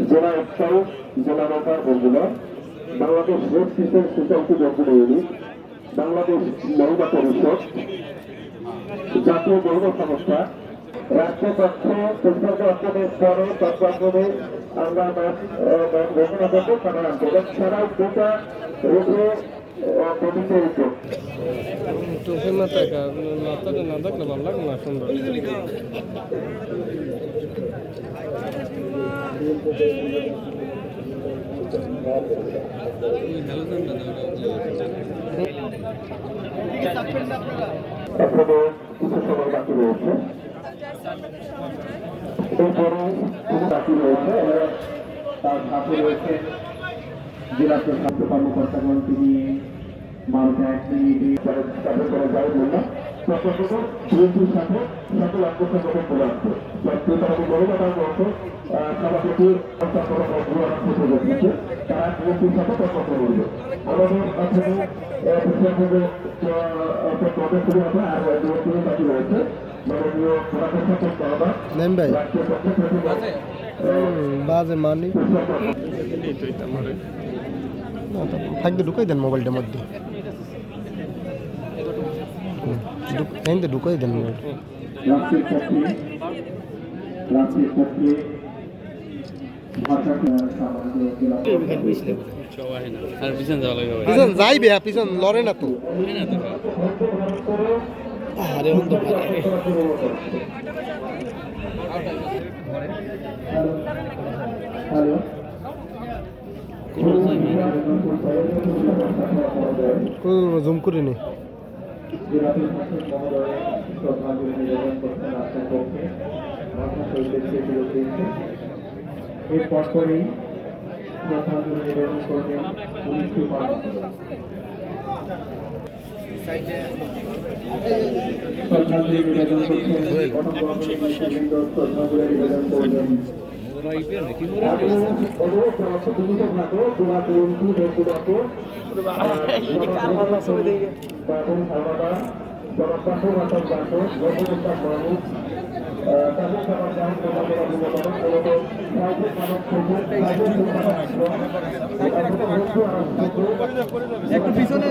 জেলা উৎসাহ, জেলা নেতা বন্ধুরা, বাংলাদেশ রেড ক্রিসেন্ট সোসাইটি বন্ধুরা ইউনিট, বাংলাদেশ মহিলা পরিষদ, জাতীয় মহিলা সংস্থা, রাজ্য তথ্য পরিষদ অঞ্চলের স্তরে তত্ত্বাঙ্গনে আমরা ঘোষণা করবো সাধারণত এবং ছাড়াও দুটা রুখে প্রতিটি উদ্যোগ। চোখের না টাকা মাথাটা না দেখলে ভালো লাগে না সুন্দর। এখনো কিছু সময় বাকি রয়েছে, এরপরে কিছু বাকি রয়েছে। তার সাথে রয়েছে জেলা প্রশাসক কর্মকর্তাগণ, তিনি 12টা 1 মিনিটে তাদের করে যাই বললাম বিএনপির সাথে সকল আত্মসংগঠন বলে আসছে তারা মহিলারা বলছে সভাপতি তারা বিএনপির সাথে তর্ক করবে। আমাদের এখানে প্রদেশ শুরু হবে আর বিএনপি বাকি রয়েছে মাননীয় বাজে মানি থাকতে ঢুকাই দেন মোবাইলটার মধ্যে, ঢুকাই দেন মোবাইল। পিছন যাইবে, পিছন লড়ে না তো। আরে জুম করে নি এরপর করেই শ্রদ্ধাঞ্জলি নিবেদন করবেন পুলিশকে শ্রদ্ধাঞ্জলি নিবেদন করছেন শ্রদ্ধাঞ্জলি নিবেদন করবেন। একটু পিছনে